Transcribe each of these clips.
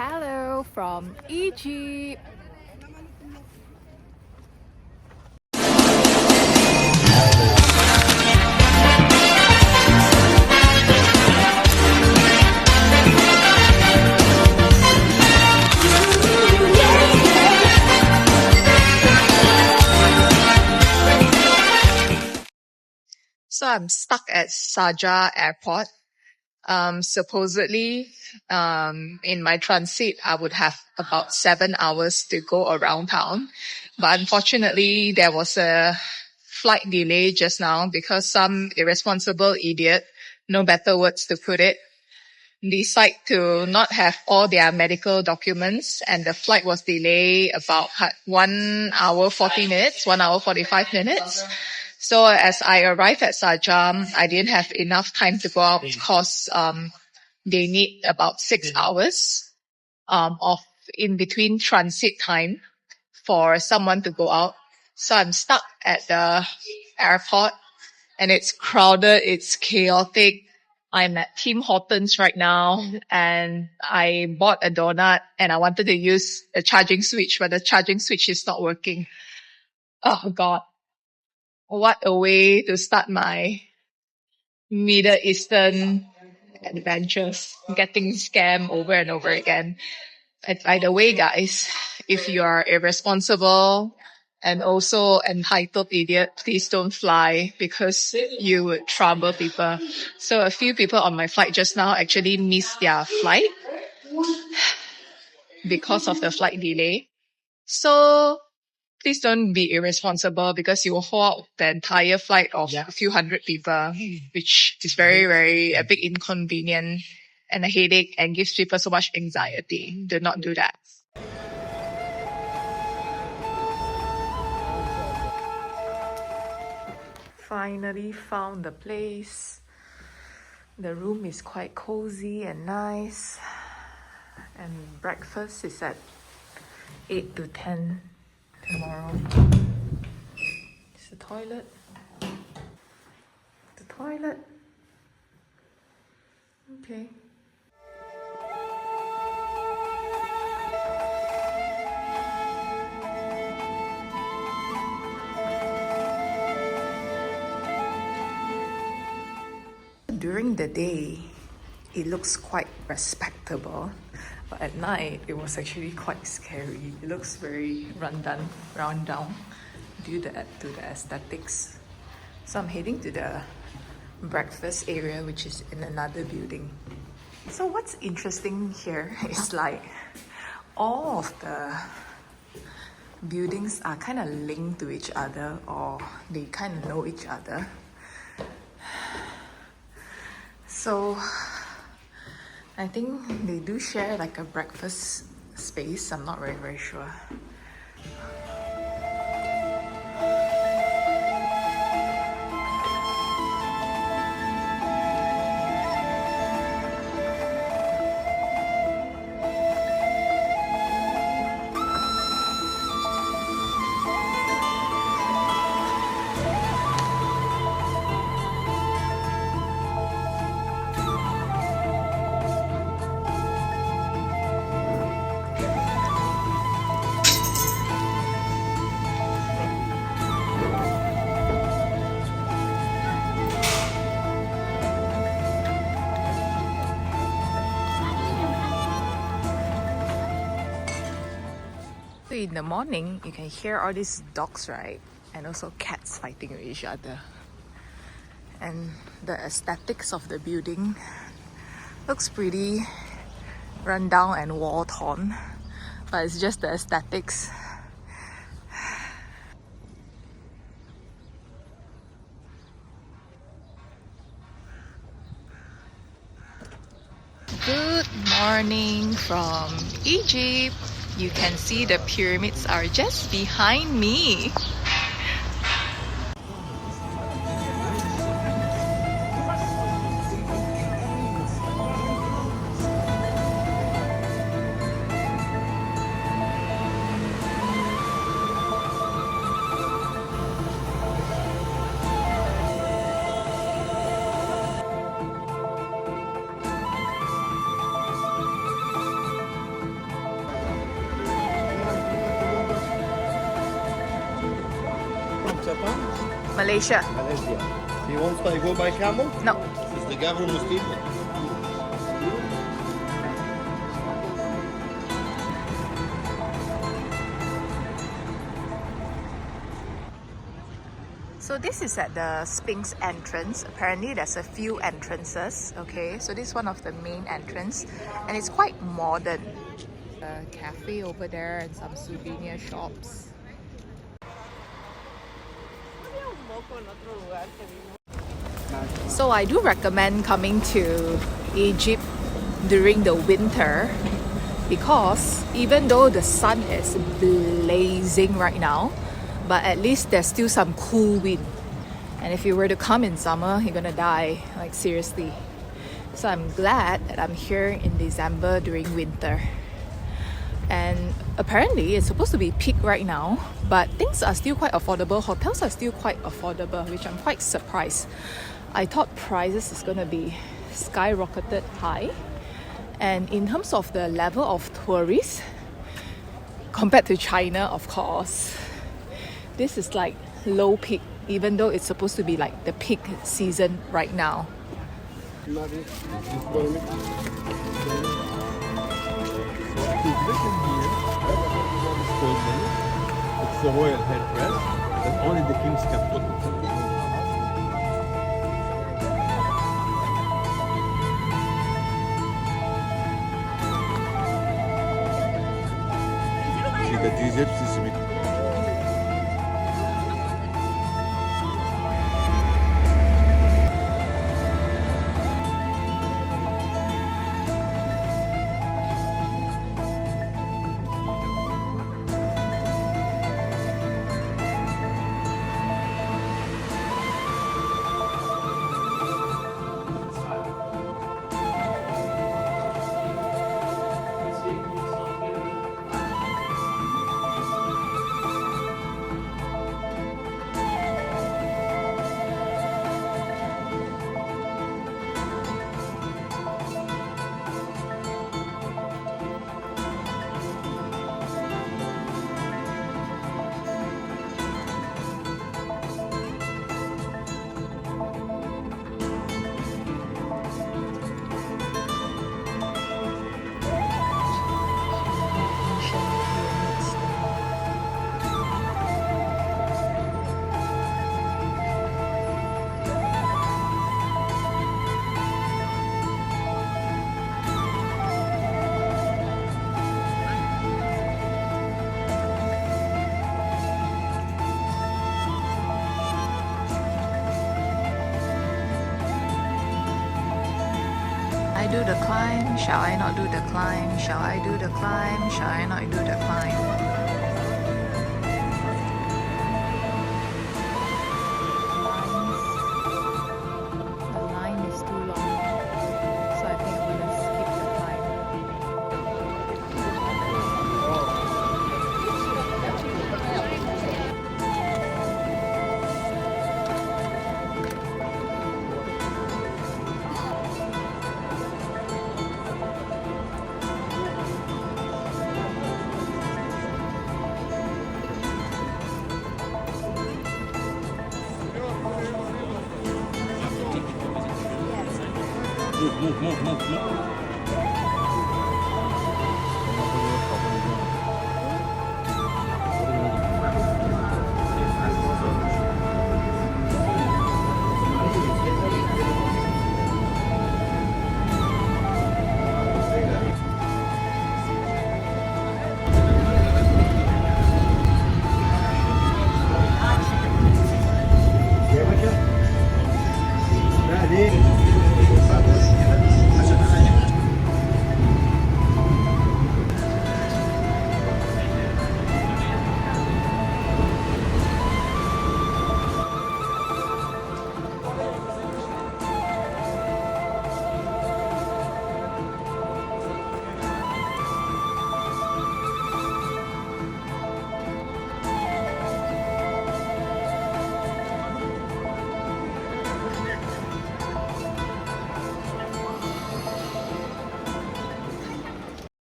Hello from Egypt. So I'm stuck at Sharjah airport. Supposedly, in my transit, I would have about 7 hours to go around town. But unfortunately, there was a flight delay just now because some irresponsible idiot, no better words to put it, decide to not have all their medical documents, and the flight was delayed about 1 hour 40 minutes, 1 hour 45 minutes. So as I arrived at Sharjah, I didn't have enough time to go out because they need about 6 hours of in between transit time for someone to go out. So I'm stuck at the airport and it's crowded, it's chaotic. I'm at Tim Hortons right now and I bought a donut and I wanted to use a charging switch, but the charging switch is not working. Oh God. What a way to start my Middle Eastern adventures, getting scammed over and over again. And by the way, guys, if you are irresponsible and also entitled idiot, please don't fly because you would trouble people. So a few people on my flight just now actually missed their flight because of the flight delay. So please don't be irresponsible because you will hold the entire flight of a few hundred people, which is a big inconvenience and a headache and gives people so much anxiety. Do not do that. Finally found the place. The room is quite cozy and nice. And breakfast is at 8 to 10 tomorrow. It's the toilet. The toilet. Okay. During the day, it looks quite respectable, but at night, it was actually quite scary. It looks very run down due to the aesthetics. So I'm heading to the breakfast area, which is in another building. So what's interesting here is like all of the buildings are kind of linked to each other, or they kind of know each other. So I think they do share like a breakfast space. I'm not very sure. So in the morning, you can hear all these dogs, right? And also cats fighting with each other. And the aesthetics of the building looks pretty run down and war torn, but it's just the aesthetics. Good morning from Egypt. You can see the pyramids are just behind me. Malaysia. Malaysia. He wants to go by camel? No. It's the government mosquito. So this is at the Sphinx entrance. Apparently there's a few entrances. Okay, so this is one of the main entrance and it's quite modern. A cafe over there and some souvenir shops. So I do recommend coming to Egypt during the winter because even though the sun is blazing right now, but at least there's still some cool wind. And if you were to come in summer, you're gonna die, like seriously. So I'm glad that I'm here in December during winter. And apparently it's supposed to be peak right now, but things are still quite affordable. Hotels are still quite affordable, which I'm quite surprised. I thought prices is gonna be skyrocketed high. And in terms of the level of tourists, compared to China, of course, this is like low peak, even though it's supposed to be like the peak season right now. It's the royal headdress that only the kings can put it. I do the climb? Shall I not do the climb? Shall I do the climb? Shall I not do the climb? The line is too long, so I think I'm gonna skip the climb. Move.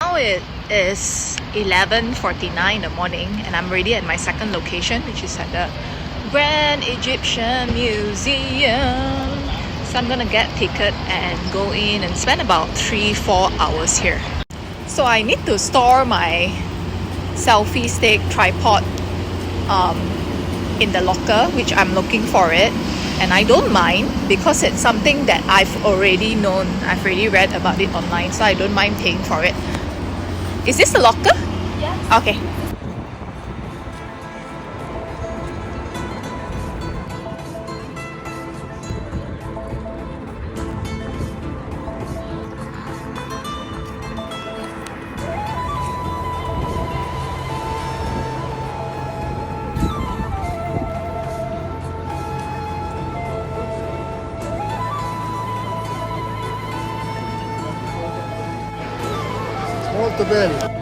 Now it is 11:49 in the morning and I'm already at my second location, which is at the Grand Egyptian Museum. So I'm gonna get ticket and go in and spend about 3-4 hours here. So I need to store my selfie stick tripod in the locker, which I'm looking for it, and I don't mind because it's something that I've already known. I've already read about it online, so I don't mind paying for it. Is this the locker? Yes. Okay. Molto bello.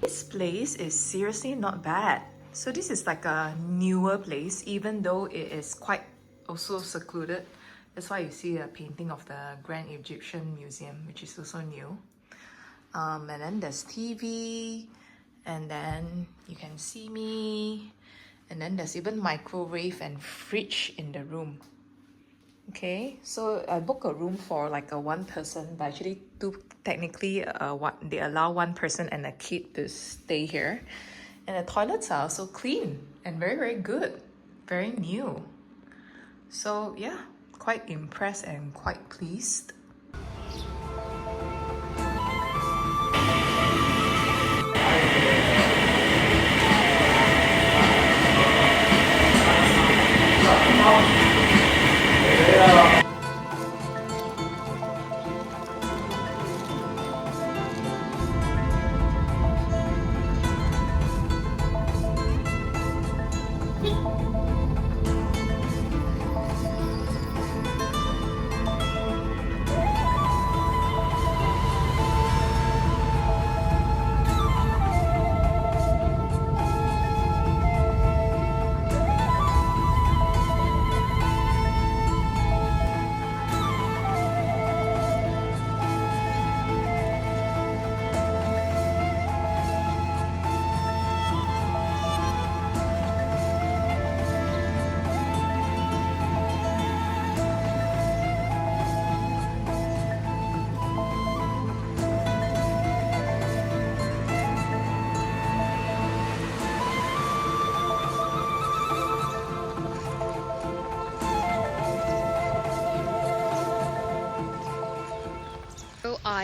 This place is seriously not bad. So this is like a newer place, even though it is quite also secluded. That's why you see a painting of the Grand Egyptian Museum, which is also new. And then there's TV, and then you can see me, and then there's even microwave and fridge in the room. Okay, so I booked a room for like a one person, but actually technically what they allow one person and a kid to stay here. And the toilets are also clean and very, very good, very new. So yeah, quite impressed and quite pleased.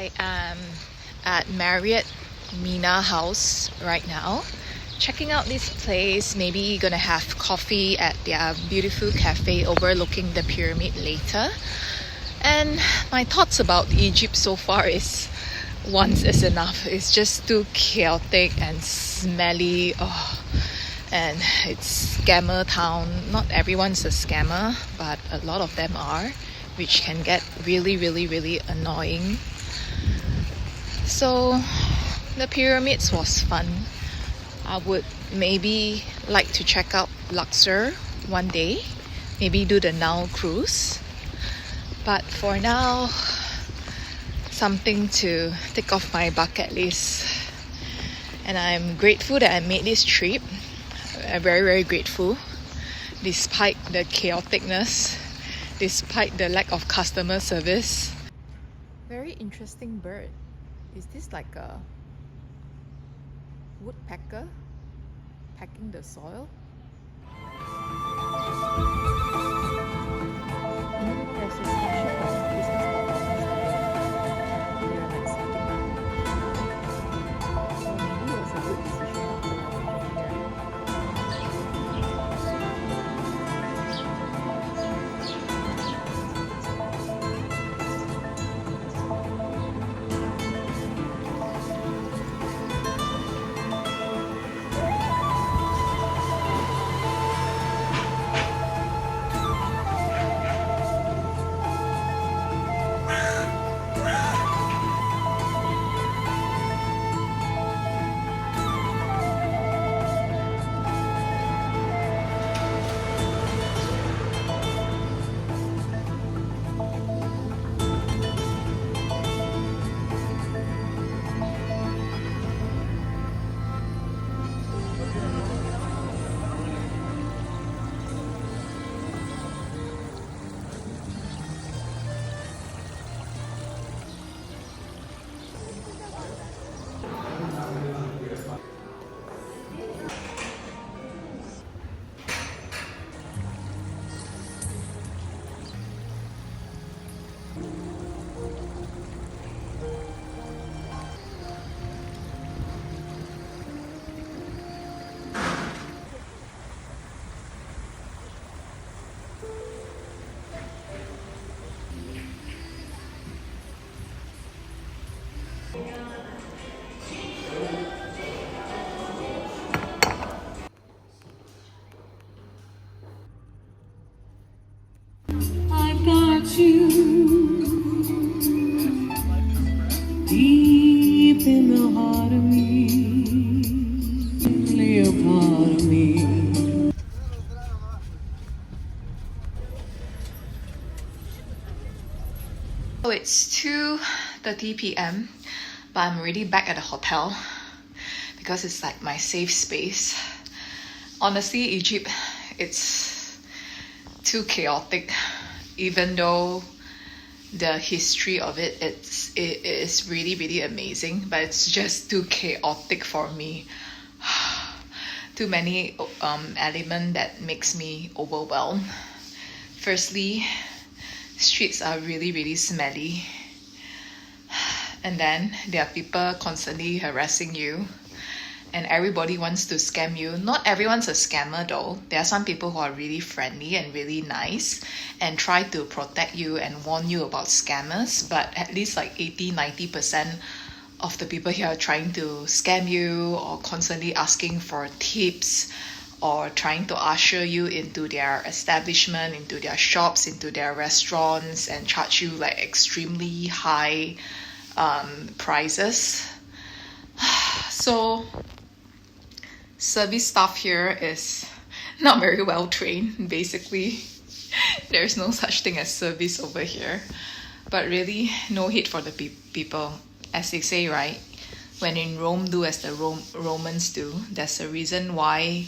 I am at Marriot Mena house right now, checking out this place. Maybe gonna have coffee at their beautiful cafe overlooking the pyramid later. And my thoughts about Egypt so far is once is enough. It's just too chaotic and smelly. Oh, and it's scammer town. Not everyone's a scammer, but a lot of them are, which can get really annoying. So the pyramids was fun. I would maybe like to check out Luxor one day, maybe do the Nile cruise. But for now, something to tick off my bucket list. And I'm grateful that I made this trip. I'm very grateful, despite the chaoticness, despite the lack of customer service. Very interesting bird. Is this like a woodpecker pecking the soil? There's a section of business performance today. They're like sitting down. So maybe it was a good decision not to walk over here. I've got you deep in the heart of me, lay a part of me. So it's 2:30 p.m. but I'm already back at the hotel because it's like my safe space. Honestly, Egypt, it's too chaotic, even though the history of it is really amazing, but it's just too chaotic for me. Too many elements that makes me overwhelmed. Firstly, streets are really smelly, and then there are people constantly harassing you, and everybody wants to scam you. Not everyone's a scammer though. There are some people who are really friendly and really nice and try to protect you and warn you about scammers, but at least like 80-90% of the people here are trying to scam you or constantly asking for tips or trying to usher you into their establishment, into their shops, into their restaurants, and charge you like extremely high prices. So service staff here is not very well trained, basically. There's no such thing as service over here. But really, no hate for the people. As they say, right? When in Rome, do as the Romans do. There's a reason why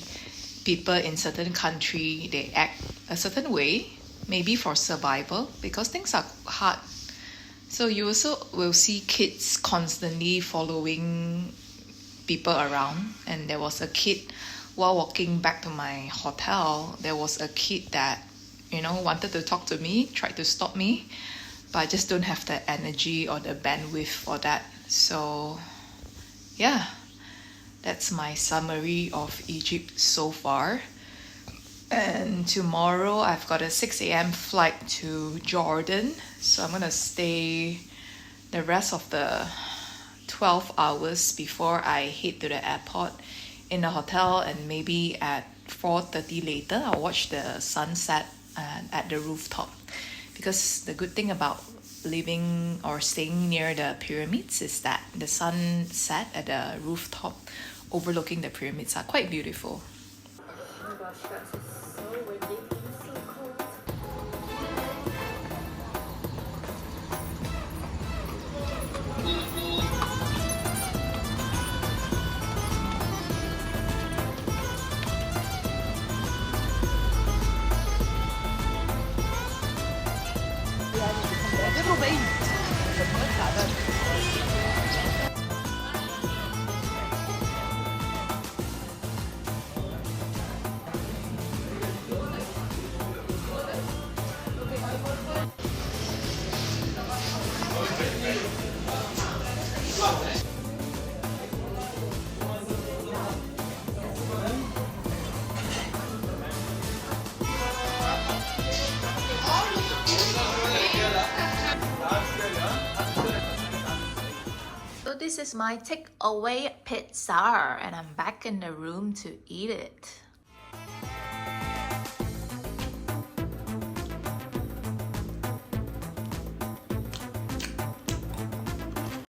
people in certain country, they act a certain way, maybe for survival, because things are hard. So you also will see kids constantly following people around. And there was a kid, while walking back to my hotel, there was a kid that, wanted to talk to me, tried to stop me. but I just don't have the energy or the bandwidth for that. So yeah, that's my summary of Egypt so far. And tomorrow I've got a 6 a.m. flight to Jordan, so I'm gonna stay the rest of the 12 hours before I head to the airport in the hotel, and maybe at 4:30 later I'll watch the sunset at the rooftop, because the good thing about living or staying near the pyramids is that the sunset at the rooftop overlooking the pyramids are quite beautiful. Oh my gosh, that's so windy. It's so cold. So this is my takeaway pizza, and I'm back in the room to eat it.